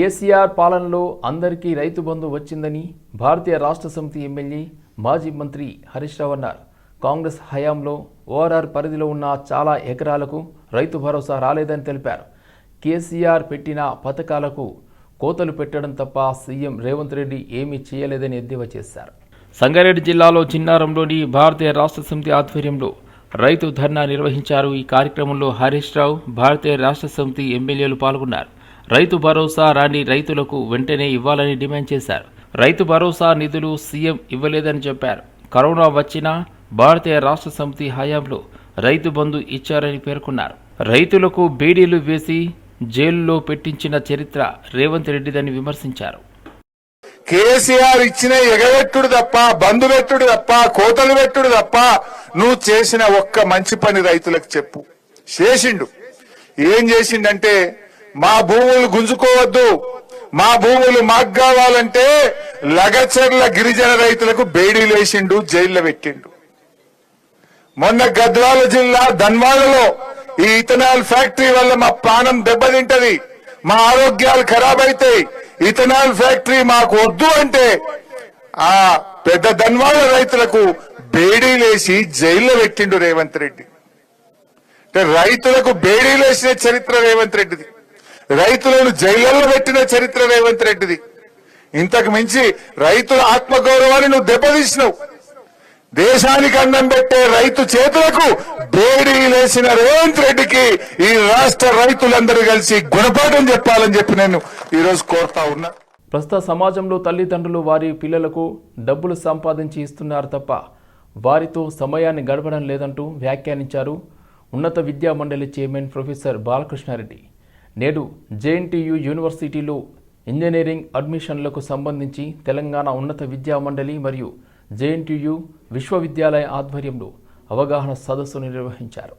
కేసీఆర్ పాలనలో అందరికీ రైతు బంధు వచ్చిందని భారతీయ రాష్ట్ర సమితి ఎమ్మెల్యే మాజీ మంత్రి హరీష్ రావు అన్నారు. కాంగ్రెస్ హయాంలో ఓఆర్ఆర్ పరిధిలో ఉన్న చాలా ఎకరాలకు రైతు భరోసా రాలేదని తెలిపారు. కేసీఆర్ పెట్టిన పథకాలకు కోతలు పెట్టడం తప్ప సీఎం రేవంత్ రెడ్డి ఏమీ చేయలేదని ఎద్దేవా చేశారు. సంగారెడ్డి జిల్లాలో చిన్నారంలోని భారతీయ రాష్ట్ర సమితి ఆధ్వర్యంలో రైతు ధర్నా నిర్వహించారు. ఈ కార్యక్రమంలో హరీష్ రావు, భారతీయ రాష్ట్ర సమితి ఎమ్మెల్యేలు పాల్గొన్నారు. రైతు భరోసా రాని రైతులకు వెంటనే ఇవ్వాలని డిమాండ్ చేశారు. రైతు భరోసా నిధులు సీఎం ఇవ్వలేదని చెప్పారు. కరోనా వచ్చినా భారతీయ రాష్ట్ర సమితి హయాంలో రైతు బంధు ఇచ్చారని పేర్కొన్నారు. రైతులకు బేడీలు వేసి జైలులో పెట్టించిన చరిత్ర రేవంత్ రెడ్డిదని విమర్శించారు. కేసీఆర్ ఇచ్చిన ఎగబెట్టుడు తప్ప, బంధు పెట్టుడు తప్ప, కోతలు పెట్టుడు తప్ప నువ్వు చేసిన ఒక్క మంచి పని రైతులకు చెప్పు. చేసిండు. ఏం చేసిండంటే, మా భూములు గుంజుకోవద్దు, మా భూములు మాకు కావాలంటే లగచర్ల గిరిజన రైతులకు బేడీలు వేసిండు, జైల్లో పెట్టిండు. మొన్న గద్వాల జిల్లా ధన్వాడలో ఈ ఇథనాల్ ఫ్యాక్టరీ వల్ల మా ప్రాణం దెబ్బతింటది, మా ఆరోగ్యాలు ఖరాబ్ అవుతాయి, ఇథనాల్ ఫ్యాక్టరీ మాకు వద్దు అంటే ఆ పెద్ద ధన్వాడ రైతులకు బేడీలేసి జైల్లో పెట్టిండు రేవంత్ రెడ్డి. అంటే రైతులకు బేడీలేసిన చరిత్ర రేవంత్ రెడ్డిది, రైతులను జైళ్లలో పెట్టిన చరిత్ర రేవంత్ రెడ్డిది. ఇంతకు మించి రైతుల ఆత్మగౌరవాన్ని నువ్వు దెబ్బతీసినావు. దేశానికి అన్నం పెట్టే రైతు చేతులకు బేడీలేసిన రేవంత్ రెడ్డికి ఈ రాష్ట్ర రైతులందరూ కలిసి గుణపాఠం చెప్పాలని చెప్పి నేను ఈరోజు కోరుతా ఉన్నా. ప్రస్తుత సమాజంలో తల్లిదండ్రులు వారి పిల్లలకు డబ్బులు సంపాదించి ఇస్తున్నారు తప్ప వారితో సమయాన్ని గడపడం లేదంటూ వ్యాఖ్యానించారు ఉన్నత విద్యా మండలి చైర్మన్ ప్రొఫెసర్ బాలకృష్ణారెడ్డి. నేడు జేఎన్టీయూ యూనివర్సిటీలో ఇంజనీరింగ్ అడ్మిషన్లకు సంబంధించి తెలంగాణ ఉన్నత విద్యా మండలి మరియు జేఎన్టీయూ విశ్వవిద్యాలయ ఆధ్వర్యంలో అవగాహన సదస్సును నిర్వహించారు.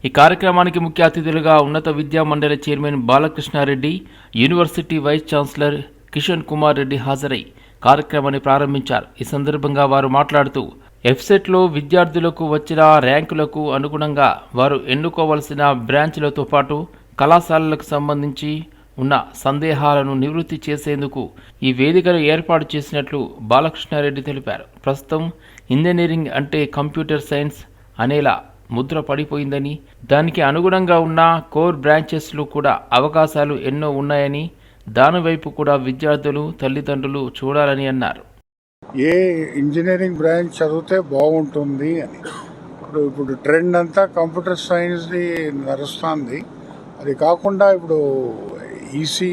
ఈ కార్యక్రమానికి ముఖ్య అతిథులుగా ఉన్నత విద్యా మండలి chairman Balakrishna Reddy, university vice chancellor Kishan Kumar Reddy హాజరై కార్యక్రమాన్ని ప్రారంభించారు. ఈ సందర్భంగా వారు మాట్లాడుతూ ఎఫ్సెట్లో విద్యార్థులకు వచ్చిన ర్యాంకులకు అనుగుణంగా వారు ఎన్నుకోవలసిన బ్రాంచ్లతో పాటు కళాశాలలకు సంబంధించి ఉన్న సందేహాలను నివృత్తి చేసేందుకు ఈ వేదికను ఏర్పాటు చేసినట్లు బాలకృష్ణారెడ్డి తెలిపారు. ప్రస్తుతం ఇంజనీరింగ్ అంటే కంప్యూటర్ సైన్స్ అనేలా ముద్ర పడిపోయిందని, దానికి అనుగుణంగా ఉన్న కోర్ బ్రాంచెస్లో కూడా అవకాశాలు ఎన్నో ఉన్నాయని, దానివైపు కూడా విద్యార్థులు, తల్లిదండ్రులు చూడాలని అన్నారు. ఏ ఇంజనీరింగ్ బ్రాంచ్ చదివితే బాగుంటుంది అని ఇప్పుడు ట్రెండ్ అంతా కంప్యూటర్ సైన్స్ది నడుస్తుంది. అది కాకుండా ఇప్పుడు ఈసీ,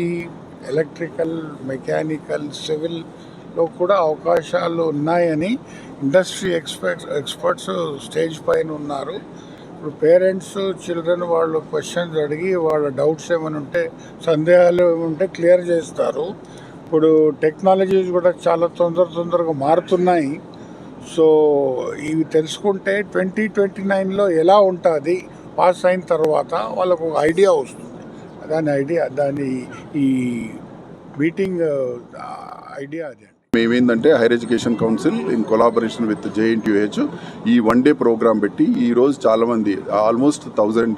ఎలక్ట్రికల్, మెకానికల్, సివిల్లో కూడా అవకాశాలు ఉన్నాయని ఇండస్ట్రీ ఎక్స్పర్ట్స్ స్టేజ్ పైన ఉన్నారు. ఇప్పుడు పేరెంట్స్, చిల్డ్రన్ వాళ్ళు క్వశ్చన్స్ అడిగి వాళ్ళ డౌట్స్ ఏమైనా ఉంటే, సందేహాలు ఏమైనా క్లియర్ చేస్తారు. ఇప్పుడు టెక్నాలజీస్ కూడా చాలా తొందరగా మారుతున్నాయి. సో ఇవి తెలుసుకుంటే 2029లో ఎలా ఉంటుంది పాస్ అయిన తర్వాత వాళ్ళకు ఒక ఐడియా వస్తుంది. దాని ఈ మీటింగ్ ఐడియా అదే. మేమేందంటే higher education council in collaboration with JNTUH ఈ వన్ డే ప్రోగ్రామ్ పెట్టి ఈరోజు చాలామంది ఆల్మోస్ట్ 1000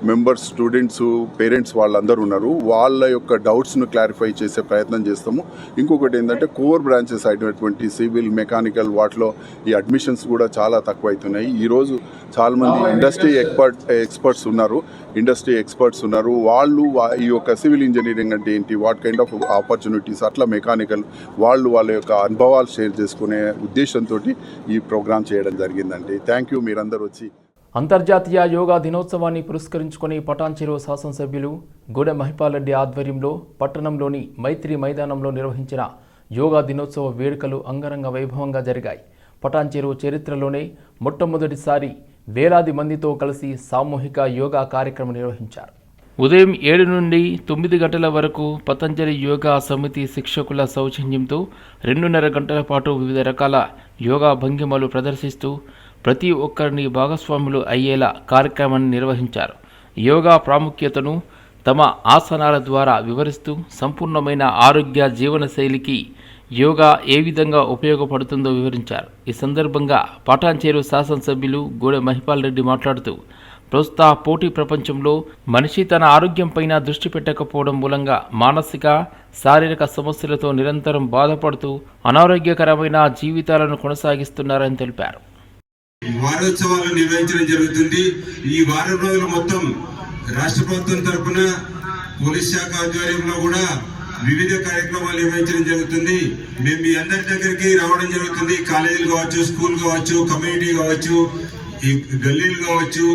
మెంబర్స్, స్టూడెంట్స్, పేరెంట్స్ వాళ్ళందరూ ఉన్నారు. వాళ్ళ యొక్క డౌట్స్ను క్లారిఫై చేసే ప్రయత్నం చేస్తాము. ఇంకొకటి ఏంటంటే కోర్ బ్రాంచెస్ అయినటువంటి సివిల్, మెకానికల్ వాటిలో ఈ అడ్మిషన్స్ కూడా చాలా తక్కువ అవుతున్నాయి. ఈరోజు చాలామంది ఇండస్ట్రీ ఎక్స్పర్ట్స్ ఉన్నారు. వాళ్ళు ఈ యొక్క సివిల్ ఇంజనీరింగ్ అంటే ఏంటి, వాట్ కైండ్ ఆఫ్ ఆపర్చునిటీస్, అట్లా మెకానికల్ వాళ్ళు వాళ్ళ యొక్క అనుభవాలు షేర్ చేసుకునే ఉద్దేశంతో ఈ ప్రోగ్రామ్ చేయడం జరిగిందండి. థ్యాంక్ యూ మీరందరూ వచ్చి. అంతర్జాతీయ యోగా దినోత్సవాన్ని పురస్కరించుకుని పటాన్చెరు శాసనసభ్యులు గూడెం మహిపాల్ రెడ్డి ఆధ్వర్యంలో పట్టణంలోని మైత్రి మైదానంలో నిర్వహించిన యోగా దినోత్సవ వేడుకలు అంగరంగ వైభవంగా జరిగాయి. పటాన్చెరు చరిత్రలోనే మొట్టమొదటిసారి వేలాది మందితో కలిసి సామూహిక యోగా కార్యక్రమం నిర్వహించారు. ఉదయం 7 నుండి 9 గంటల వరకు పతంజలి యోగా సమితి శిక్షకుల సౌజన్యంతో 2.5 గంటల పాటు వివిధ రకాల యోగా భంగిమలు ప్రదర్శిస్తూ ప్రతి ఒక్కరిని భాగస్వాములు అయ్యేలా కార్యక్రమాన్ని నిర్వహించారు. యోగా ప్రాముఖ్యతను తమ ఆసనాల ద్వారా వివరిస్తూ సంపూర్ణమైన ఆరోగ్య జీవనశైలికి యోగా ఏ విధంగా ఉపయోగపడుతుందో వివరించారు. ఈ సందర్భంగా పటాన్చెరు శాసనసభ్యులు గూడెం మహిపాల్ రెడ్డి మాట్లాడుతూ ప్రస్తుత పోటీ ప్రపంచంలో మనిషి తన ఆరోగ్యంపైన దృష్టి పెట్టకపోవడం మూలంగా మానసిక శారీరక సమస్యలతో నిరంతరం బాధపడుతూ అనారోగ్యకరమైన జీవితాలను కొనసాగిస్తున్నారని తెలిపారు. వారోత్సవాలు నిర్వహించడం జరుగుతుంది. ఈ వారం రోజులు మొత్తం రాష్ట్ర ప్రభుత్వం తరఫున పోలీస్ శాఖ ఆధ్వర్యంలో కూడా వివిధ కార్యక్రమాలు నిర్వహించడం జరుగుతుంది. మేము మీ అందరి దగ్గరికి రావడం జరుగుతుంది. కాలేజీలు కావచ్చు, స్కూల్ కావచ్చు, కమ్యూనిటీ కావచ్చు, ఈ గల్లీలు కావచ్చు,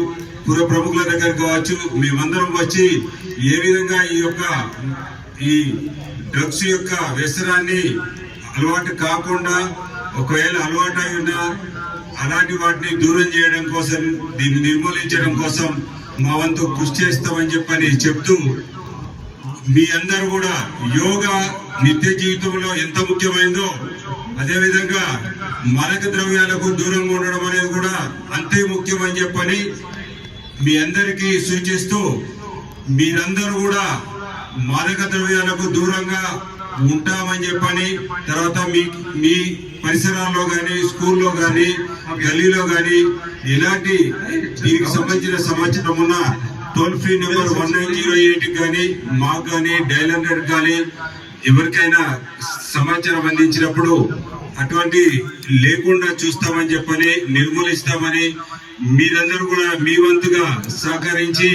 పుర ప్రముఖుల దగ్గర కావచ్చు, మేమందరం వచ్చి ఏ విధంగా ఈ డ్రగ్స్ యొక్క వ్యసనాన్ని అలవాటు కాకుండా, ఒకవేళ అలవాటు అయి ఉన్నా అలాంటి వాటిని దూరం చేయడం కోసం, దీన్ని నిర్మూలించడం కోసం మా వంతు కృషి చేస్తామని చెప్పని చెప్తూ, మీ అందరూ కూడా యోగా నిత్య జీవితంలో ఎంత ముఖ్యమైందో అదేవిధంగా మాదక ద్రవ్యాలకు దూరంగా ఉండడం అనేది కూడా అంతే ముఖ్యమని చెప్పని మీ అందరికీ సూచిస్తూ, మీరందరూ కూడా మాదక ద్రవ్యాలకు దూరంగా ఉంటామని చెప్పని, తర్వాత మీ పరిసరాల్లో కానీ, స్కూల్లో కానీ, గల్లీలో కానీ ఎలాంటి దీనికి సంబంధించిన సమాచారం ఉన్న టోల్ ఫ్రీ నెంబర్ 1908 కానీ, మాకు కానీ, డైల్ 100 కానీ ఎవరికైనా సమాచారం అందించినప్పుడు అటువంటి లేకుండా చూస్తామని చెప్పని, నిర్మూలిస్తామని మీరందరూ కూడా మీ వంతుగా సహకరించి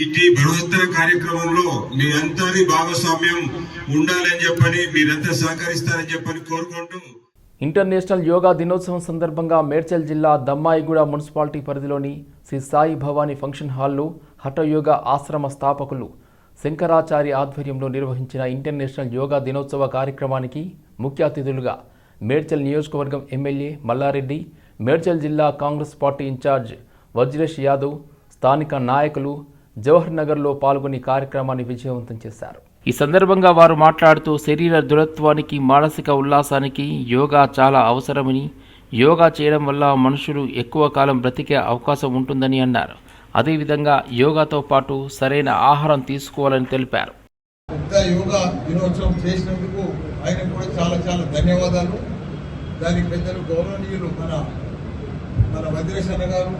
ఇటీ బృహత్తర కార్యక్రమంలో మీ అందరి భాగస్వామ్యం ఉండాలని చెప్పని, మీరంతా సహకరిస్తారని చెప్పని కోరుకుంటూ, ఇంటర్నేషనల్ యోగా దినోత్సవం సందర్భంగా మేడ్చల్ జిల్లా దమ్మాయిగూడ మున్సిపాలిటీ పరిధిలోని శ్రీ సాయి భవానీ ఫంక్షన్ హాల్లో హఠయోగా ఆశ్రమ స్థాపకులు శంకరాచారి ఆధ్వర్యంలో నిర్వహించిన ఇంటర్నేషనల్ యోగా దినోత్సవ కార్యక్రమానికి ముఖ్య అతిథులుగా మేడ్చల్ నియోజకవర్గం ఎమ్మెల్యే మల్లారెడ్డి, మేడ్చల్ జిల్లా కాంగ్రెస్ పార్టీ ఇన్ఛార్జ్ వజ్రేష్ యాదవ్, స్థానిక నాయకులు జవహర్ నగర్లో పాల్గొని కార్యక్రమాన్ని విజయవంతం చేశారు. ఈ సందర్భంగా వారు మాట్లాడుతూ శరీర దృఢత్వానికి, మానసిక ఉల్లాసానికి యోగా చాలా అవసరమని, యోగా చేయడం వల్ల మనుషులు ఎక్కువ కాలం బ్రతికే అవకాశం ఉంటుందని అన్నారు. అదేవిధంగా యోగాతో పాటు సరైన ఆహారం తీసుకోవాలని తెలిపారు. యోగా దినోత్సవం చేసినందుకు ఆయనకు కూడా చాలా చాలా ధన్యవాదాలు. దానికి పెద్దలు గౌరవనీయులు మన వజ్రేష్ అన్న గారు,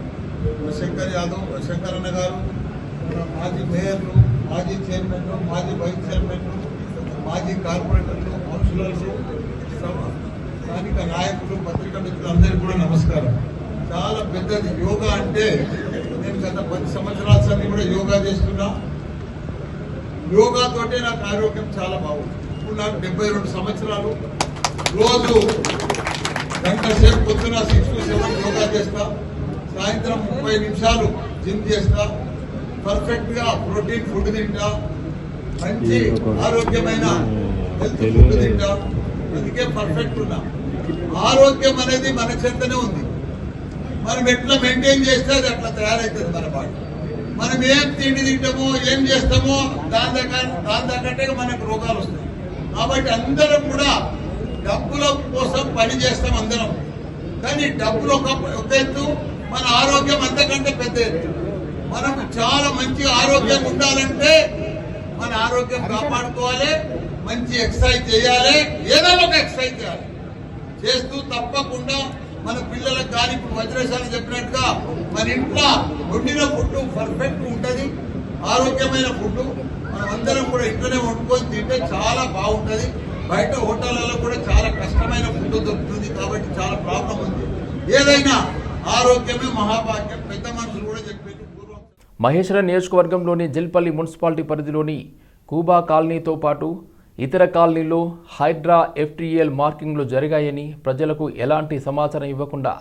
శంకరన్న గారు, మన మాజీ మేయర్లు, మాజీ చైర్మన్లు, మాజీ వైస్ చైర్మన్లు, మాజీ కార్పొరేటర్లు, కౌన్సిలర్లు, స్థానిక నాయకులు, పత్రికా మిత్రులు అందరికీ కూడా నమస్కారం. చాలా పెద్దది యోగా అంటే. నేను గత 10 సంవత్సరాల సంది కూడా యోగా చేస్తున్నా. యోగాతోటే నాకు ఆరోగ్యం చాలా బాగుంది. ఇప్పుడు నాకు 72 సంవత్సరాలు. రోజు గంట సేపు పొద్దున 6 to 7 యోగా చేస్తా. సాయంత్రం 30 నిమిషాలు జిమ్ చేస్తా. పర్ఫెక్ట్ గా ప్రోటీన్ ఫుడ్ తింటా. మంచి ఆరోగ్యమైన హెల్త్ ఫుడ్ తింటా. అందుకే పర్ఫెక్ట్ ఉన్నా. ఆరోగ్యం అనేది మన చేతనే ఉంది. మనం ఎట్లా మెయింటైన్ చేస్తే అది అట్లా తయారవుతుంది మన బాడీ. మనం ఏం తిండి తింటామో, ఏం చేస్తామో దాని తగ్గట్టే మనకు రోగాలు వస్తాయి. కాబట్టి అందరం కూడా డబ్బుల కోసం పని చేస్తాం అందరం. కానీ డబ్బులు ఒక ఎత్తు, మన ఆరోగ్యం అంతకంటే పెద్ద ఎత్తు. మనం చాలా మంచి ఆరోగ్యంగా ఉండాలంటే మన ఆరోగ్యం కాపాడుకోవాలి. మంచి ఎక్సర్సైజ్ చేయాలి. ఏదైనా ఒక ఎక్సర్సైజ్ చేయాలి. చేస్తూ తప్పకుండా మన పిల్లలకు కానీ, ఇప్పుడు వజ్రేశాలు చెప్పినట్టుగా మన ఇంట్లో వండిన ఫుడ్ పర్ఫెక్ట్ ఉంటుంది. ఆరోగ్యమైన ఫుడ్ మనం అందరం కూడా ఇంట్లోనే వండుకొని తింటే చాలా బాగుంటుంది. బయట హోటళ్లలో కూడా చాలా కష్టమైన ఫుడ్ దొరుకుతుంది. కాబట్టి చాలా ప్రాబ్లం ఉంది. ఏదైనా ఆరోగ్యమే మహాభాగ్యం. పెద్ద మనుషులు కూడా చెప్పారు. మహేశ్వరం నియోజకవర్గంలోని జిల్పల్లి మున్సిపాలిటీ పరిధిలోని కూబా కాలనీతో పాటు ఇతర కాలనీలో హైడ్రా FTL మార్కింగ్లు జరిగాయని, ప్రజలకు ఎలాంటి సమాచారం ఇవ్వకుండా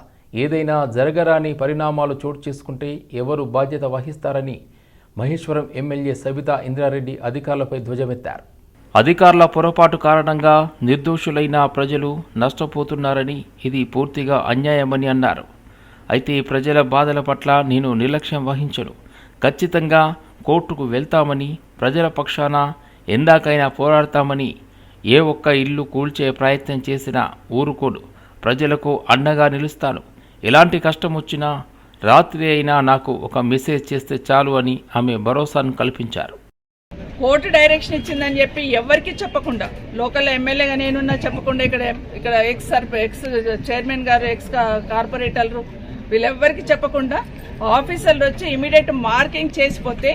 ఏదైనా జరగరాని పరిణామాలు చోటు చేసుకుంటే ఎవరు బాధ్యత వహిస్తారని మహేశ్వరం ఎమ్మెల్యే సబితా ఇంద్రారెడ్డి అధికారులపై ధ్వజమెత్తారు. అధికారుల పొరపాటు కారణంగా నిర్దోషులైన ప్రజలు నష్టపోతున్నారని, ఇది పూర్తిగా అన్యాయమని అన్నారు. అయితే ప్రజల బాధల పట్ల నేను నిర్లక్ష్యం వహించను. ఖచ్చితంగా కోర్టుకు వెళ్తామని, ప్రజల పక్షాన ఎందాకైనా పోరాడతామని, ఏ ఒక్క ఇల్లు కూల్చే ప్రయత్నం చేసినా ఊరుకోను. ప్రజలకు అండగా నిలుస్తాను. ఎలాంటి కష్టం వచ్చినా రాత్రి అయినా నాకు ఒక మెసేజ్ చేస్తే చాలు అని ఆమె భరోసాను కల్పించారు. కోర్టు డైరెక్షన్ ఇచ్చిందని చెప్పి ఎవరికి చెప్పకుండా, లోకల్ ఎమ్మెల్యేగా నేనున్నా చెప్పకుండా, ఇక్కడ ఎక్స్ చైర్మన్ గారు, ఎక్స్ కార్పొరేటర్లు వీళ్ళెవ్వరికి చెప్పకుండా ఆఫీసర్లు వచ్చి ఇమీడియట్ మార్కింగ్ చేసిపోతే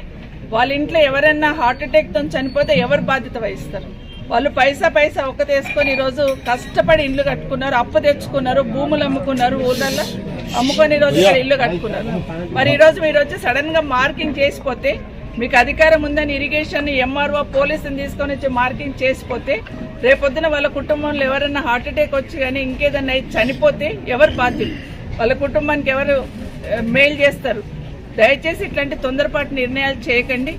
వాళ్ళ ఇంట్లో ఎవరైనా హార్ట్ అటాక్ తో చనిపోతే ఎవరు బాధ్యత వహిస్తారు? వాళ్ళు పైసా ఒక్క తీసుకొని ఈరోజు కష్టపడి ఇల్లు కట్టుకున్నారు, అప్పు తెచ్చుకున్నారు, భూములు అమ్ముకున్నారు, ఊళ్ళల్లో అమ్ముకొని ఈరోజు ఇక్కడ ఇల్లు కట్టుకున్నారు. మరి ఈరోజు మీరు వచ్చి సడన్ గా మార్కింగ్ చేసిపోతే, మీకు అధికారం ఉందని ఇరిగేషన్ ఎంఆర్ఓ పోలీసుని తీసుకొని వచ్చి మార్కింగ్ చేసిపోతే, రేపొద్దున వాళ్ళ కుటుంబంలో ఎవరైనా హార్ట్ అటాక్ వచ్చి కానీ ఇంకేదన్నా చనిపోతే ఎవరు బాధ్యులు? వాళ్ళ కుటుంబానికి ఎవరు మెయిల్ చేస్తారు? దయచేసి ఇట్లాంటి తొందరపాటు నిర్ణయాలు చేయకండి.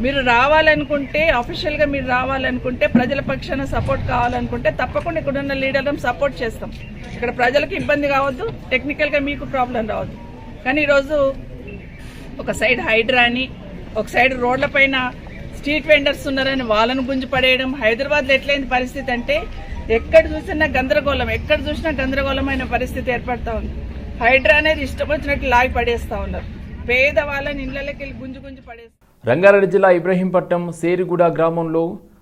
మీరు రావాలనుకుంటే, అఫీషియల్గా మీరు రావాలనుకుంటే, ప్రజల పక్షాన సపోర్ట్ కావాలనుకుంటే తప్పకుండా ఇక్కడ ఉన్న లీడర్లను సపోర్ట్ చేస్తాం. ఇక్కడ ప్రజలకు ఇబ్బంది కావద్దు, టెక్నికల్గా మీకు ప్రాబ్లం రావద్దు. కానీ ఈరోజు ఒక సైడ్ హైడ్రా అని, ఒక సైడ్ రోడ్లపైన స్ట్రీట్ వెండర్స్ ఉన్నారని వాళ్ళను గుంజి పడేయడం. హైదరాబాద్లో ఎట్లయింది పరిస్థితి అంటే ఎక్కడ చూసినా గందరగోళం, ఎక్కడ చూసినా గందరగోళమైన పరిస్థితి ఏర్పడతా ఉంది. హైడ్రా అనేది ఇష్టం వచ్చినట్టు లాగి పడేస్తా ఉన్నారు. పేద వాళ్ళని ఇళ్లకి వెళ్ళి గుంజి పడేస్తారు. రంగారెడ్డి జిల్లా ఇబ్రహీంపట్నం సేరిగూడ గ్రామంలో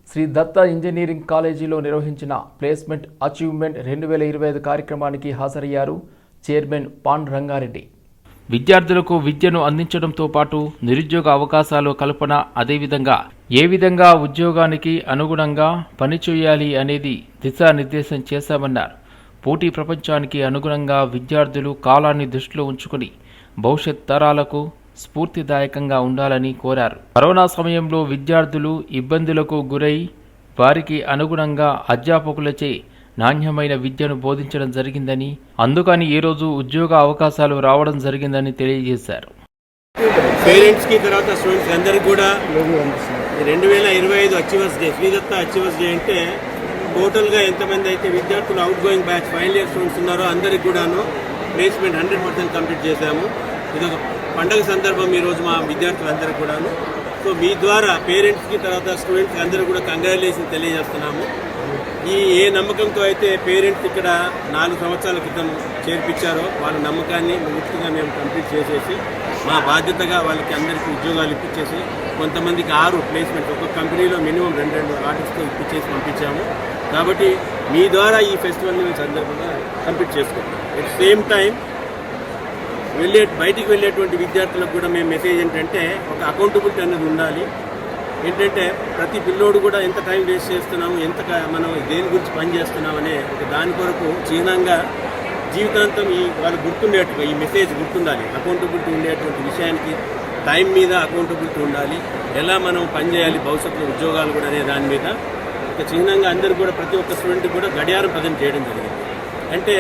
శ్రీ దత్త ఇంజనీరింగ్ కాలేజీలో నిర్వహించిన ప్లేస్మెంట్ అచీవ్మెంట్ 2025 కార్యక్రమానికి హాజరయ్యారు చైర్మన్ పాండ్ రంగారెడ్డి. విద్యార్థులకు విద్యను అందించడంతో పాటు నిరుద్యోగ అవకాశాలు కల్పన, అదేవిధంగా ఏ విధంగా ఉద్యోగానికి అనుగుణంగా పనిచేయాలి అనేది దిశానిర్దేశం చేశామన్నారు. పోటీ ప్రపంచానికి అనుగుణంగా విద్యార్థులు కాలాన్ని దృష్టిలో ఉంచుకుని భవిష్యత్ తరాలకు స్ఫూర్తిదాయకంగా ఉండాలని కోరారు. కరోనా సమయంలో విద్యార్థులు ఇబ్బందులకు గురై వారికి అనుగుణంగా అధ్యాపకులచే నాణ్యమైన విద్యను బోధించడం జరిగిందని, అందుకని ఈరోజు ఉద్యోగ అవకాశాలు రావడం జరిగిందని తెలియజేశారు. పేరెంట్స్కి తర్వాత స్టూడెంట్స్ అందరికీ కూడా 2025 achievers day, Sridatta achievers day అంటే టోటల్గా ఎంతమంది అయితే విద్యార్థులు out going batch final year students ఉన్నారో అందరికీ కూడాను ప్లేస్మెంట్ 100% కంప్లీట్ చేశాము. ఇదొక పండగ సందర్భం ఈరోజు మా విద్యార్థులందరికీ కూడాను. సో మీ ద్వారా పేరెంట్స్కి తర్వాత స్టూడెంట్స్కి అందరూ కూడా కంగ్రాచులేషన్ తెలియజేస్తున్నాము. ఏ నమ్మకంతో అయితే పేరెంట్స్ ఇక్కడ 4 సంవత్సరాల క్రితం చేర్పించారో వాళ్ళ నమ్మకాన్ని పూర్తిగా మేము కంప్లీట్ చేసేసి మా బాధ్యతగా వాళ్ళకి అందరికీ ఉద్యోగాలు ఇప్పించేసి కొంతమందికి 6 ప్లేస్మెంట్స్ ఒక్కొక్క కంపెనీలో మినిమం 2 ఆర్డర్స్తో ఇప్పించేసి పంపించాము. కాబట్టి మీ ద్వారా ఈ ఫెస్టివల్ని మేము సందర్భంగా కంప్లీట్ చేసుకుంటాం. ఎట్ సేమ్ టైం బయటికి వెళ్ళేటువంటి విద్యార్థులకు కూడా మేము మెసేజ్ ఏంటంటే ఒక అకౌంటబిలిటీ అనేది ఉండాలి. ఏంటంటే ప్రతి పిల్లోడు కూడా ఎంత టైం వేస్ట్ చేస్తున్నాము, ఎంత మనం దేని గురించి పని చేస్తున్నామనే ఒక దాని కొరకు చిహ్నంగా జీవితాంతం వాళ్ళు గుర్తుండేట్టుగా ఈ మెసేజ్ గుర్తుండాలి. అకౌంటబిలిటీ ఉండేటువంటి విషయానికి టైం మీద అకౌంటబిలిటీ ఉండాలి, ఎలా మనం పనిచేయాలి భవిష్యత్తులో ఉద్యోగాలు కూడా అనే దాని మీద ఒక చిహ్నంగా అందరూ కూడా ప్రతి ఒక్క స్టూడెంట్ కూడా గడియారం ప్రజెంట్ చేయడం జరిగింది. అంటే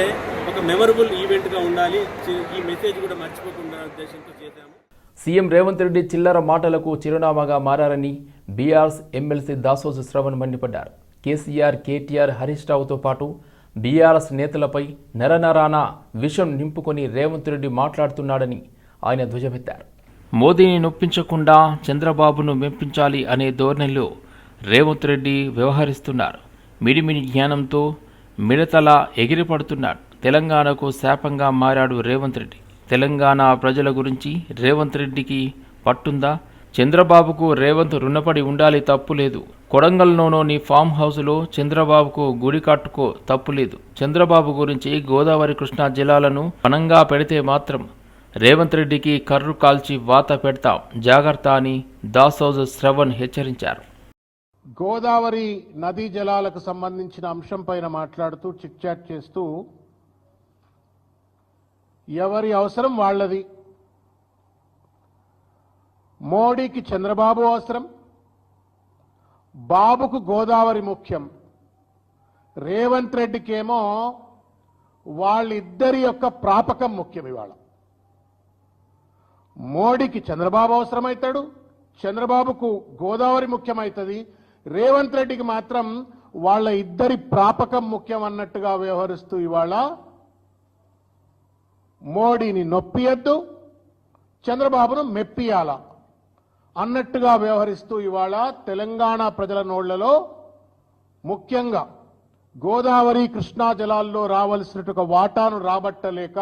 ఒక మెమరబుల్ ఈవెంట్గా ఉండాలి. ఈ మెసేజ్ కూడా మర్చిపోకుండా ఉద్దేశంతో చేశాము. సీఎం రేవంత్ రెడ్డి చిల్లర మాటలకు చిరునామాగా మారారని బీఆర్ఎస్ ఎమ్మెల్సీ దాసోజు శ్రవణ్ మండిపడ్డారు. కేసీఆర్, కేటీఆర్, హరీష్ రావుతో పాటు బీఆర్ఎస్ నేతలపై నరనరాన విషం నింపుకొని రేవంత్ రెడ్డి మాట్లాడుతున్నాడని ఆయన ధ్వజమెత్తారు. మోదీని నొప్పించకుండా చంద్రబాబును మెప్పించాలి అనే ధోరణిలో రేవంత్ రెడ్డి వ్యవహరిస్తున్నారు. మిడిమిడి జ్ఞానంతో మిడతలా ఎగిరిపడుతున్నాడు. తెలంగాణకు శాపంగా మారాడు రేవంత్ రెడ్డి. తెలంగాణ ప్రజల గురించి రేవంత్ రెడ్డికి పట్టుందా? చంద్రబాబుకు రేవంత్ రుణపడి ఉండాలి, తప్పులేదు. కొడంగల్లోని ఫామ్ హౌస్లో చంద్రబాబుకు గుడి కట్టుకో, తప్పులేదు. చంద్రబాబు గురించి గోదావరి కృష్ణా జిల్లాలను పణంగా పెడితే మాత్రం రేవంత్ రెడ్డికి కర్రు కాల్చి వాత పెడతాం, జాగ్రత్త అని దాసోజు శ్రవణ్ హెచ్చరించారు. గోదావరి నదీ జలాలకు సంబంధించిన అంశం పైన మాట్లాడుతూ చిట్ చాట్ చేస్తూ ఎవరి అవసరం వాళ్ళది, మోడీకి చంద్రబాబు అవసరం, బాబుకు గోదావరి ముఖ్యం, రేవంత్ రెడ్డికేమో వాళ్ళిద్దరి యొక్క ప్రాపకం ముఖ్యం. ఇవాళ మోడీకి చంద్రబాబు అవసరమవుతాడు, చంద్రబాబుకు గోదావరి ముఖ్యమవుతుంది, రేవంత్ రెడ్డికి మాత్రం వాళ్ళ ఇద్దరి ప్రాపకం ముఖ్యం అన్నట్టుగా వ్యవహరిస్తూ ఇవాళ మోడీని నొప్పియద్దు, చంద్రబాబును మెప్పియాల అన్నట్టుగా వ్యవహరిస్తూ ఇవాళ తెలంగాణ ప్రజల నోళ్లలో ముఖ్యంగా గోదావరి కృష్ణా జలాల్లో రావాల్సినట్టు వాటాను రాబట్టలేక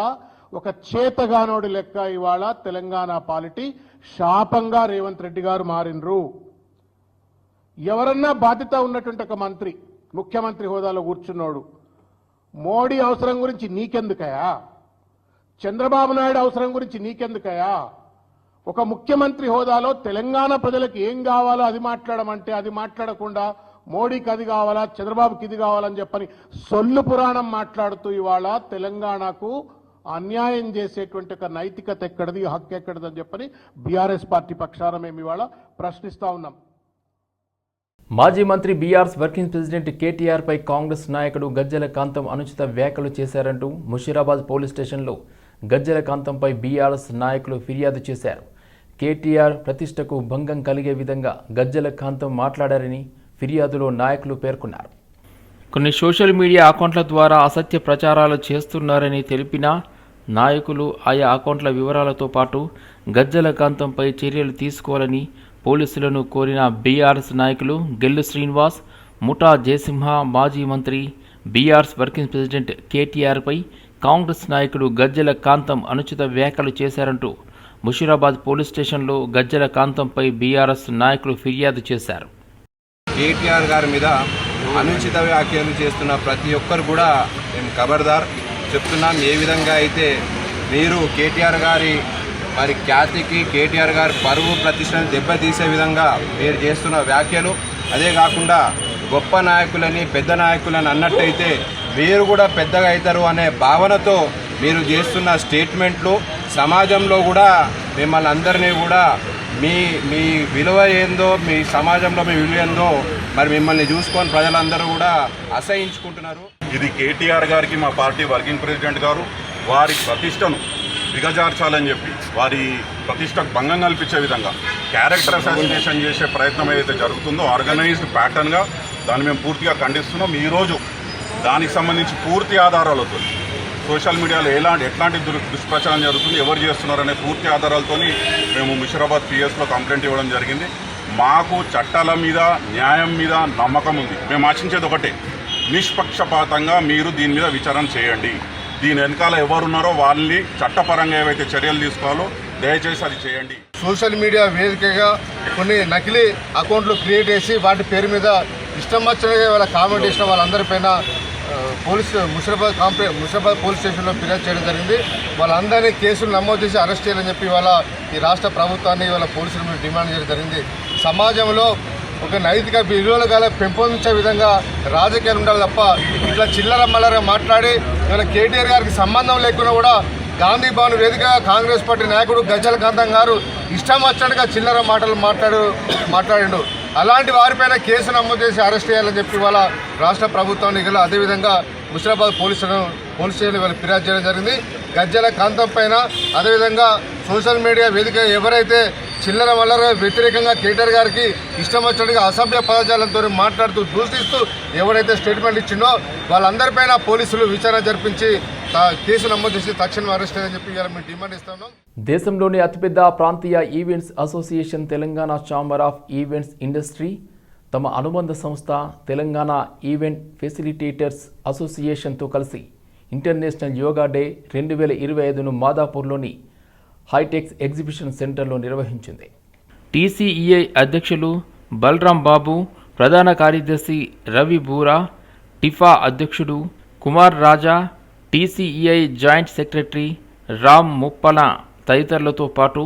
ఒక చేతగానోడి లెక్క ఇవాళ తెలంగాణ పాలిటీ శాపంగా రేవంత్ రెడ్డి గారు మారినరు. ఎవరన్నా బాధ్యత ఉన్నటువంటి ఒక మంత్రి ముఖ్యమంత్రి హోదాలో కూర్చున్నాడు, మోడీ అవసరం గురించి నీకెందుకయా, చంద్రబాబు నాయుడు అవసరం గురించి నీకెందుకయా? ఒక ముఖ్యమంత్రి హోదాలో తెలంగాణ ప్రజలకు ఏం కావాలో అది మాట్లాడమంటే అది మాట్లాడకుండా మోడీకి అది కావాలా, చంద్రబాబుకి ఇది కావాలని చెప్పని సొల్లు పురాణం మాట్లాడుతూ ఇవాళ తెలంగాణకు అన్యాయం చేసేటువంటి ఒక నైతికత ఎక్కడిది, హక్కు ఎక్కడిది అని చెప్పని బీఆర్ఎస్ పార్టీ పక్షాన మేము ఇవాళ ప్రశ్నిస్తా ఉన్నాం. మాజీ మంత్రి బీఆర్ఎస్ వర్కింగ్ ప్రెసిడెంట్ కేటీఆర్పై కాంగ్రెస్ నాయకుడు గజ్జెల కాంతం అనుచిత వ్యాఖ్యలు చేశారంటూ ముషీరాబాద్ పోలీస్ స్టేషన్లో గజ్జెల కాంతంపై బీఆర్ఎస్ నాయకులు ఫిర్యాదు చేశారు. కేటీఆర్ ప్రతిష్టకు భంగం కలిగే విధంగా గజ్జెల కాంతం మాట్లాడారని ఫిర్యాదులో నాయకులు పేర్కొన్నారు. కొన్ని సోషల్ మీడియా అకౌంట్ల ద్వారా అసత్య ప్రచారాలు చేస్తున్నారని తెలిపిన నాయకులు ఆయా అకౌంట్ల వివరాలతో పాటు గజ్జెల కాంతంపై చర్యలు తీసుకోవాలని పోలీసులను కోరిన బీఆర్ఎస్ నాయకులు గెల్లు శ్రీనివాస్, ముఠా జయసింహ, మాజీ మంత్రి బీఆర్ఎస్ వర్కింగ్ ప్రెసిడెంట్ కేటీఆర్పై కాంగ్రెస్ నాయకుడు గజ్జెల కాంతం అనుచిత వ్యాఖ్యలు చేశారంటూ ముషీరాబాద్ పోలీస్ స్టేషన్లో గజ్జెల కాంతంపై బీఆర్ఎస్ నాయకులు ఫిర్యాదు చేశారు. కేటీఆర్ గారి మీద అనుచిత వ్యాఖ్యలు చేస్తున్న ప్రతి ఒక్కరు కూడా మేము ఖబర్దార్ చెప్తున్నాం. ఏ విధంగా అయితే మీరు కేటీఆర్ గారి మరి ఖ్యాతికి, కేటీఆర్ గారి పరువు ప్రతిష్టను దెబ్బతీసే విధంగా మీరు చేస్తున్న వ్యాఖ్యలు, అదే కాకుండా గొప్ప నాయకులని, పెద్ద నాయకులని అన్నట్టయితే మీరు కూడా పెద్దగా అవుతారు అనే భావనతో మీరు చేస్తున్న స్టేట్మెంట్లు సమాజంలో కూడా మిమ్మల్ని అందరినీ కూడా మీ విలువ ఏందో, మీ సమాజంలో మీ విలువ ఏందో మరి మిమ్మల్ని చూసుకొని ప్రజలందరూ కూడా అసహించుకుంటున్నారు. ఇది కేటీఆర్ గారికి మా పార్టీ వర్కింగ్ ప్రెసిడెంట్ గారు వారి ప్రతిష్టను దిగజార్చాలని చెప్పి, వారి ప్రతిష్టకు భంగం కల్పించే విధంగా క్యారెక్టర్ అసాసినేషన్ చేసే ప్రయత్నం ఏదైతే జరుగుతుందో ఆర్గనైజ్డ్ ప్యాటర్న్గా దాన్ని మేము పూర్తిగా ఖండిస్తున్నాం. ఈరోజు దానికి సంబంధించి పూర్తి ఆధారాలతో సోషల్ మీడియాలో ఎట్లాంటి దుష్ప్రచారం జరుగుతుంది, ఎవరు చేస్తున్నారనే పూర్తి ఆధారాలతో మేము ముషీరాబాద్ పిఎస్లో కంప్లైంట్ ఇవ్వడం జరిగింది. మాకు చట్టాల మీద, న్యాయం మీద నమ్మకం ఉంది. మేము ఆశించేది ఒకటే, నిష్పక్షపాతంగా మీరు దీని మీద విచారణ చేయండి. దీని వెనకాల ఎవరున్నారో వాళ్ళని చట్టపరంగా ఏవైతే చర్యలు తీసుకోవాలో దయచేసి అది చేయండి. సోషల్ మీడియా వేదికగా కొన్ని నకిలీ అకౌంట్లు క్రియేట్ చేసి వాటి పేరు మీద ఇష్టం వచ్చినగా వాళ్ళ కామెంట్ చేసిన వాళ్ళందరిపైన ముషీరాబాద్ పోలీస్ స్టేషన్లో ఫిర్యాదు చేయడం జరిగింది. వాళ్ళందరినీ కేసులు నమోదు చేసి అరెస్ట్ చేయాలని చెప్పి వాళ్ళ ఈ రాష్ట్ర ప్రభుత్వాన్ని వాళ్ళ పోలీసుల మీద డిమాండ్ చేయడం జరిగింది. సమాజంలో ఒక నైతిక విలువలు గల పెంపొందించే విధంగా రాజకీయాలు ఉండాలి తప్ప ఇట్లా చిల్లర మల్లర మాట్లాడి ఇవాళ కేటీఆర్ గారికి సంబంధం లేకుండా కూడా గాంధీ భవన్ వేదికగా కాంగ్రెస్ పార్టీ నాయకుడు గజ్జెల కాంతం గారు ఇష్టం వచ్చినట్టుగా చిల్లర మాటలు మాట్లాడిండు. అలాంటి వారిపైన కేసు నమోదు చేసి అరెస్ట్ చేయాలని చెప్పి వాళ్ళ రాష్ట్ర ప్రభుత్వాన్ని ఇలా అదేవిధంగా ముషీరాబాద్ పోలీస్ స్టేషన్ వాళ్ళు ఫిర్యాదు చేయడం జరిగింది. గజ్జెల కాంతం పైన అదేవిధంగా సోషల్ మీడియా వేదిక ఎవరైతే చిల్లర వల్లర వ్యతిరేకంగా కేటీఆర్ గారికి ఇష్టం వచ్చినట్టుగా అసభ్య పదజాలంతో మాట్లాడుతూ దూషిస్తూ ఎవరైతే స్టేట్మెంట్ ఇచ్చిండో వాళ్ళందరిపైన పోలీసులు విచారణ జరిపించి కేసు నమోదు చేసి తక్షణం అరెస్ట్ అయ్యని చెప్పి మేము డిమాండ్ ఇస్తున్నాం. దేశంలోని అతిపెద్ద ప్రాంతీయ events association Telangana chamber of events industry తమ అనుబంధ సంస్థ తెలంగాణ ఈవెంట్ ఫెసిలిటేటర్స్ అసోసియేషన్తో కలిసి ఇంటర్నేషనల్ యోగా డే 2025ను మాదాపూర్లోని హైటెక్స్ ఎగ్జిబిషన్ సెంటర్లో నిర్వహించింది. టీసీఈఐ అధ్యక్షులు బలరాం బాబు, ప్రధాన కార్యదర్శి రవి బూరా, టిఫా అధ్యక్షుడు కుమార్ రాజా, టీసీఈఐ జాయింట్ సెక్రటరీ రామ్ ముప్పల తదితరులతో పాటు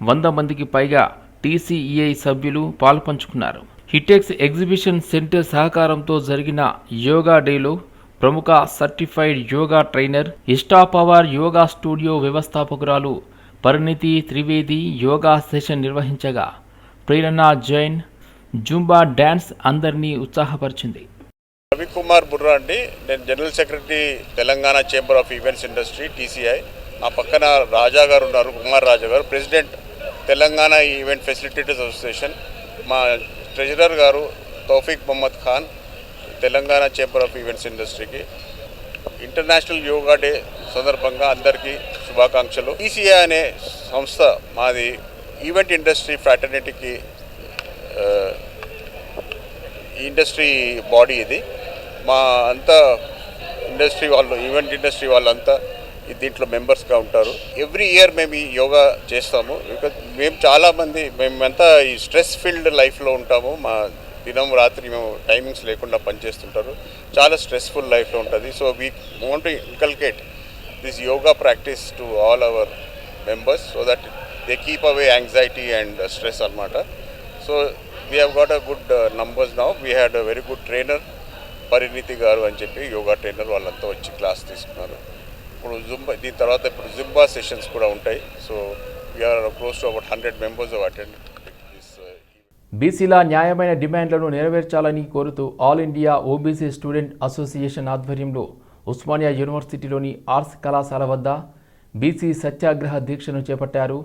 100 మందికి పైగా టీసీఈఐ సభ్యులు పాల్పంచుకున్నారు. హిటెక్స్ ఎగ్జిబిషన్ సెంటర్ సహకారంతో జరిగిన యోగా డేలో ప్రముఖ certified yoga trainer, Ishta power yoga studio వ్యవస్థాపకురాలు పరిణితి త్రివేది యోగా సెషన్ నిర్వహించగా ప్రేరణ జైన్ జుంబా డ్యాన్స్ అందరినీ ఉత్సాహపరిచింది. రవికుమార్ బుర్రా అండి, నేను general secretary Telangana chamber of events industry TCI. నా పక్కన రాజా గారు ఉన్నారు, కుమార్ రాజా గారు, president Telangana event facilitators association. మా ట్రెజరర్ గారు Taufiq Mohammed Khan, Telangana chamber of events ఇండస్ట్రీకి. ఇంటర్నేషనల్ యోగా డే సందర్భంగా అందరికీ శుభాకాంక్షలు. టీసీఐ అనే సంస్థ మాది ఈవెంట్ ఇండస్ట్రీ ఫ్రాటర్నిటీకి ఇండస్ట్రీ బాడీ. ఇది మా అంతా ఇండస్ట్రీ వాళ్ళు, ఈవెంట్ ఇండస్ట్రీ వాళ్ళంతా దీంట్లో మెంబర్స్గా ఉంటారు. ఎవ్రీ ఇయర్ మేము ఈ యోగా చేస్తాము. బికాజ్ మేమంతా ఈ స్ట్రెస్ ఫీల్డ్ లైఫ్లో ఉంటాము. మా దినం రాత్రి మేము టైమింగ్స్ లేకుండా పనిచేస్తుంటారు. చాలా స్ట్రెస్ఫుల్ లైఫ్లో ఉంటుంది. So we want to inculcate this yoga practice to all our members so that they keep away anxiety and stress anamata. So we have got a good numbers now. We had a very good trainer, Pariniti garu అని చెప్పి yoga trainer వాళ్ళంతా వచ్చి class తీసుకున్నారు. ఇప్పుడు Zumba దీని తర్వాత ఇప్పుడు Zumba sessions కూడా ఉంటాయి. So we're close to about 100 members of attend this. బీసీల న్యాయమైన డిమాండ్లను నెరవేర్చాలని కోరుతూ all India OBC student association ఆధ్వర్యంలో ఉస్మానియా యూనివర్సిటీలోని ఆర్ట్స్ కళాశాల వద్ద బీసీ సత్యాగ్రహ దీక్షను చేపట్టారు.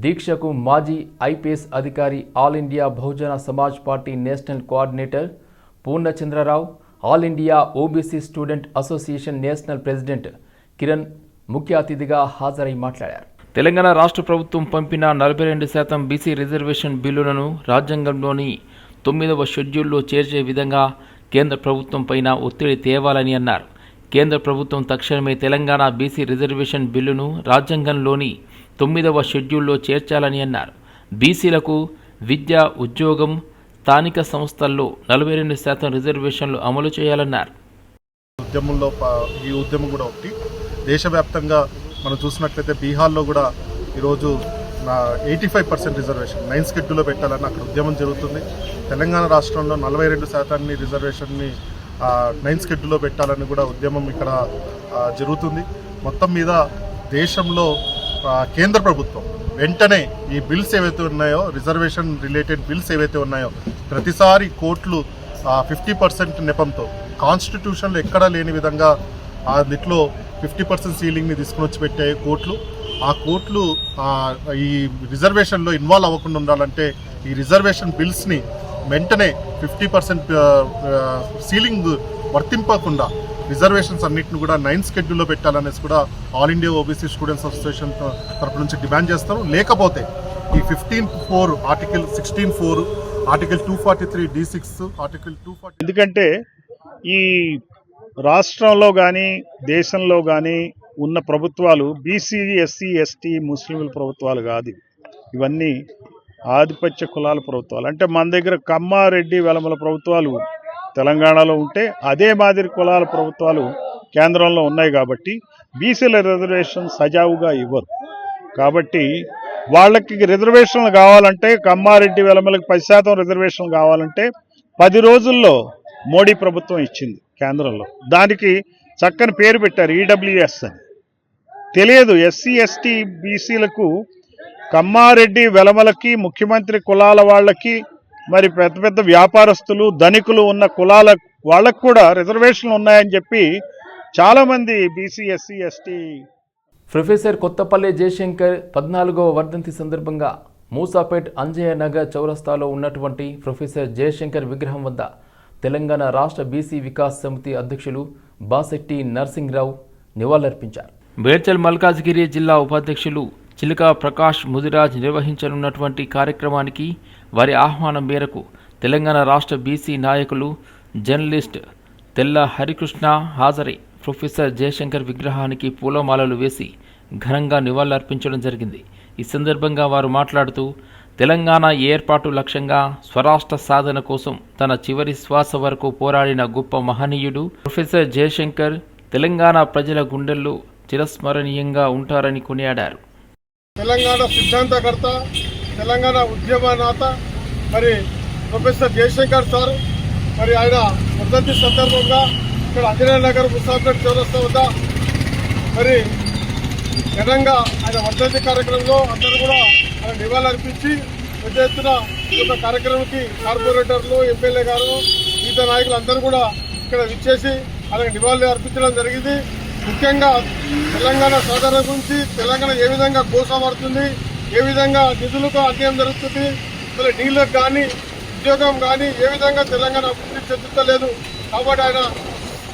దీక్షకు మాజీ ఐపీఎస్ అధికారి all India Bahujan Samaj party national coordinator Purnachandrarao, all India OBC student association national president Kiran ముఖ్య అతిథిగా హాజరై మాట్లాడారు. తెలంగాణ రాష్ట్ర ప్రభుత్వం పంపిన 42% బీసీ రిజర్వేషన్ బిల్లులను రాజ్యాంగంలోని 9వ షెడ్యూల్లో చేర్చే విధంగా కేంద్ర ప్రభుత్వం పైన ఒత్తిడి తేవాలని అన్నారు. కేంద్ర ప్రభుత్వం తక్షణమే తెలంగాణ బీసీ రిజర్వేషన్ బిల్లును రాజ్యాంగంలోని 9వ షెడ్యూల్లో చేర్చాలని అన్నారు. బీసీలకు విద్య, ఉద్యోగం, స్థానిక సంస్థల్లో 42% రిజర్వేషన్లు అమలు చేయాలన్నారు. ఉద్యమంలో ఈ ఉద్యమం కూడా ఒకటి. దేశవ్యాప్తంగా మనం చూసినట్లయితే బీహార్లో కూడా ఈరోజు 85% రిజర్వేషన్ 9th షెడ్యూల్లో పెట్టాలని అక్కడ ఉద్యమం జరుగుతుంది. తెలంగాణ రాష్ట్రంలో 42% రిజర్వేషన్ని 9th షెడ్యూల్లో పెట్టాలని కూడా ఉద్యమం ఇక్కడ జరుగుతుంది. మొత్తం మీద దేశంలో కేంద్ర ప్రభుత్వం వెంటనే ఈ బిల్స్ ఏవైతే ఉన్నాయో, రిజర్వేషన్ రిలేటెడ్ బిల్స్ ఏవైతే ఉన్నాయో, ప్రతిసారి కోర్టులు 50% నెపంతో కాన్స్టిట్యూషన్లో ఎక్కడా లేని విధంగా దీంట్లో 50% సీలింగ్ని తీసుకుని వచ్చి పెట్టే కోర్టులు. ఆ కోర్టులు ఈ రిజర్వేషన్లో ఇన్వాల్వ్ అవ్వకుండా ఉండాలంటే ఈ రిజర్వేషన్ బిల్స్ని వెంటనే 50% సీలింగ్ వర్తింపకుండా రిజర్వేషన్స్ అన్నింటిని కూడా 9th షెడ్యూల్లో పెట్టాలనేసి కూడా all India OBC students association తరపు నుంచి డిమాండ్ చేస్తారు. లేకపోతే ఈ 15(4) ఆర్టికల్ 16(4), ఆర్టికల్ 243 D6, ఆర్టికల్ 240. ఎందుకంటే ఈ రాష్ట్రంలో కానీ దేశంలో కానీ ఉన్న ప్రభుత్వాలు బీసీ, ఎస్సీ, ఎస్టీ, ముస్లింల ప్రభుత్వాలు కాదు. ఇవన్నీ ఆధిపత్య కులాల ప్రభుత్వాలు. అంటే మన దగ్గర కమ్మారెడ్డి, వెలమల ప్రభుత్వాలు తెలంగాణలో ఉంటే అదే మాదిరి కులాల ప్రభుత్వాలు కేంద్రంలో ఉన్నాయి. కాబట్టి బీసీల రిజర్వేషన్ సజావుగా ఇవ్వరు. కాబట్టి వాళ్ళకి రిజర్వేషన్లు కావాలంటే, కమ్మారెడ్డి, వెలమలకి 10% రిజర్వేషన్లు కావాలంటే 10 రోజుల్లో మోడీ ప్రభుత్వం ఇచ్చింది కేంద్రంలో. దానికి చక్కని పేరు పెట్టారు, ఈడబ్ల్యూఎస్ అని. తెలియదు ఎస్సీ, ఎస్టీ, బీసీలకు, కమ్మారెడ్డి, వెలమలకి, ముఖ్యమంత్రి కులాల వాళ్ళకి, మరి పెద్ద పెద్ద వ్యాపారస్తులు, ధనికులు ఉన్న కులాల వాళ్ళకు కూడా రిజర్వేషన్లు ఉన్నాయని చెప్పి చాలామంది BC, SC, ST. Professor Kothapalli Jayashankar 14వ వర్ధంతి సందర్భంగా మూసాపేట్ అంజయ్య నగర్ చౌరస్తాలో ఉన్నటువంటి ప్రొఫెసర్ జయశంకర్ విగ్రహం వద్ద తెలంగాణ రాష్ట్ర బీసీ వికాస్ సమితి అధ్యక్షులు బాసెట్టి నర్సింగ్రావు నివాళులర్పించారు. మేడ్చల్ మల్కాజ్గిరి జిల్లా ఉపాధ్యక్షులు చిలుక ప్రకాష్ ముదిరాజ్ నిర్వహించనున్నటువంటి కార్యక్రమానికి వారి ఆహ్వానం మేరకు తెలంగాణ రాష్ట్ర బీసీ నాయకులు, జర్నలిస్ట్ తెల్ల హరికృష్ణ హాజరై ప్రొఫెసర్ జయశంకర్ విగ్రహానికి పూలమాలలు వేసి ఘనంగా నివాళులర్పించడం జరిగింది. ఈ సందర్భంగా వారు మాట్లాడుతూ తెలంగాణ ఏర్పాటు లక్ష్యంగా స్వరాష్ట్ర సాధన కోసం తన చివరి శ్వాస వరకు పోరాడిన గొప్ప మహనీయుడు ప్రొఫెసర్ జయశంకర్ తెలంగాణ ప్రజల గుండెల్లో చిరస్మరణీయంగా ఉంటారని కొనియాడారు. తెలంగాణ సిద్ధాంతకర్త, తెలంగాణ ఉద్యమనేత మరి ప్రొఫెసర్ జయశంకర్ సార్, మరి ఆయన వర్ధంతి సందర్భంగా ఇక్కడ అంజనేయ నగర్ ముసాపేట్ చౌరస్తా వద్ద మరి ఘనంగా ఆయన వర్ధంతి కార్యక్రమంలో అందరూ కూడా ఆయన నివాళులర్పించి పెద్ద ఎత్తున ఈ యొక్క కార్యక్రమానికి కార్పొరేటర్లు, ఎమ్మెల్యే గారు, మిగతా నాయకులు అందరూ కూడా ఇక్కడ విచ్చేసి ఆయనకు నివాళులు అర్పించడం జరిగింది. ముఖ్యంగా తెలంగాణ సాధన గురించి, తెలంగాణ ఏ విధంగా కోసపడుతుంది, ఏ విధంగా నిధులకు అన్యాయం జరుగుతుంది, మరి నీళ్ళకు కానీ ఉద్యోగం కానీ ఏ విధంగా తెలంగాణ అభివృద్ధి చెందుతలేదు. కాబట్టి ఆయన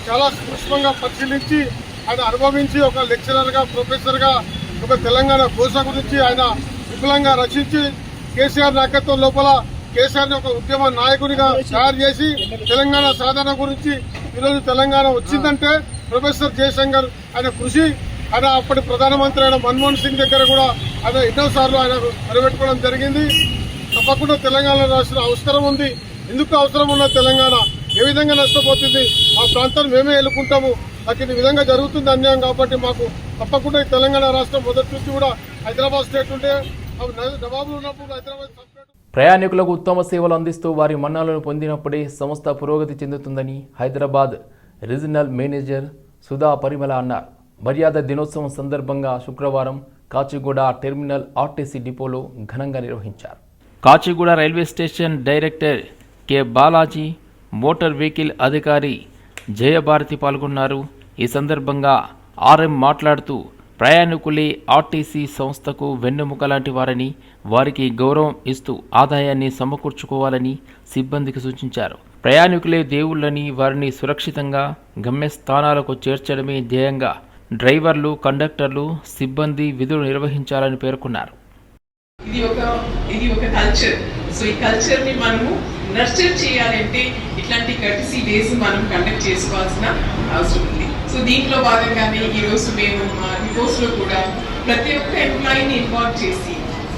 చాలా సూక్ష్మంగా పరిశీలించి, ఆయన అనుభవించి ఒక లెక్చరర్గా, ప్రొఫెసర్గా ఒక తెలంగాణ కోస గురించి ఆయన విపులంగా రచించి కేసీఆర్ నాయకత్వం లోపల కేసీఆర్ని ఒక ఉద్యమ నాయకునిగా తయారు చేసి తెలంగాణ సాధన గురించి ఈరోజు తెలంగాణ వచ్చిందంటే ప్రొఫెసర్ జయశంకర్ ఆయన కృషి. ఆయన అప్పటి ప్రధానమంత్రి అయిన మన్మోహన్ సింగ్ దగ్గర కూడా ఆయన ఎన్నోసార్లు ఆయన నిలబెట్టుకోవడం జరిగింది. తప్పకుండా తెలంగాణ రాష్ట్ర అవసరం ఉంది. ఎందుకు అవసరం ఉన్న తెలంగాణ ఏ విధంగా నష్టపోతుంది, ఆ ప్రాంతాన్ని మేమే ఎన్నుకుంటాము. నాకు ఈ విధంగా జరుగుతుంది అన్యాయం. కాబట్టి మాకు తప్పకుండా ఈ తెలంగాణ రాష్ట్రం మొదటి నుంచి కూడా హైదరాబాద్ స్టేట్ ఉంటే నవాబులు ఉన్నప్పుడు హైదరాబాద్ సపరేట్. ప్రయాణికులకు ఉత్తమ సేవలు అందిస్తూ వారి మన్ననలను పొందినప్పుడే సంస్థ పురోగతి చెందుతుందని హైదరాబాద్ రీజనల్ మేనేజర్ సుధా పరిమళ అన్నారు. మర్యాద దినోత్సవం సందర్భంగా శుక్రవారం కాచిగూడ టెర్మినల్ ఆర్టీసీ డిపోలో ఘనంగా నిర్వహించారు. Kacheguda railway station director K Balaji, motor vehicle అధికారి జయభారతి పాల్గొన్నారు. ఈ సందర్భంగా ఆర్ఎం మాట్లాడుతూ ప్రయాణికులే ఆర్టీసీ సంస్థకు వెన్నెముక లాంటి వారని, వారికి గౌరవం ఇస్తూ ఆదాయాన్ని సమకూర్చుకోవాలని సిబ్బందికి సూచించారు. ప్రయాణికులే దేవుళ్లని, వారిని సురక్షితంగా గమ్యస్థానాలకు చేర్చడమే ధ్యేయంగా డ్రైవర్లు, కండక్టర్లు, సిబ్బంది విధులు నిర్వహించాలని పేర్కొన్నారు. ఇది ఒక కల్చర్. సో ఈ కల్చర్ ని మనము నర్చర్ చేయాలంటే ఇట్లాంటి కర్టసీ డేస్ మనం కండక్ట్ చేసుకోవాల్సిన అవసరం ఉంది. సో దీంట్లో భాగంగానే ఈ రోజు మేము మా డిపోస్ లో కూడా ప్రతి ఒక్క ఎంప్లాయీని ఇన్వాల్వ్ చేసి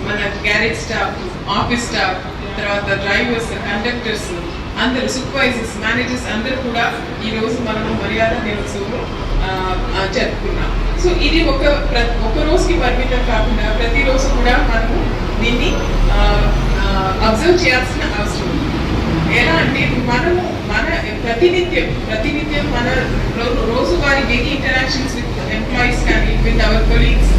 మన గ్యారేజ్ స్టాఫ్, ఆఫీస్ స్టాఫ్, తర్వాత డ్రైవర్స్, కండక్టర్స్, అందరు సూపర్వైజర్స్, మేనేజర్స్ అందరూ కూడా ఈ రోజు మనము మర్యాద దినోత్సవం జరుపుకున్నాం. సో ఇది ఒక రోజుకి పరిమితం కాకుండా ప్రతిరోజు కూడా మనము దీన్ని అబ్జర్వ్ చేయాల్సిన అవసరం ఉంది. ఎలా అంటే మనము మన ప్రతినిత్యం మన రోజువారీ డైలీ ఇంటరాక్షన్స్ విత్ ఎంప్లాయీస్ కానీ, విత్ అవర్ కొలీగ్స్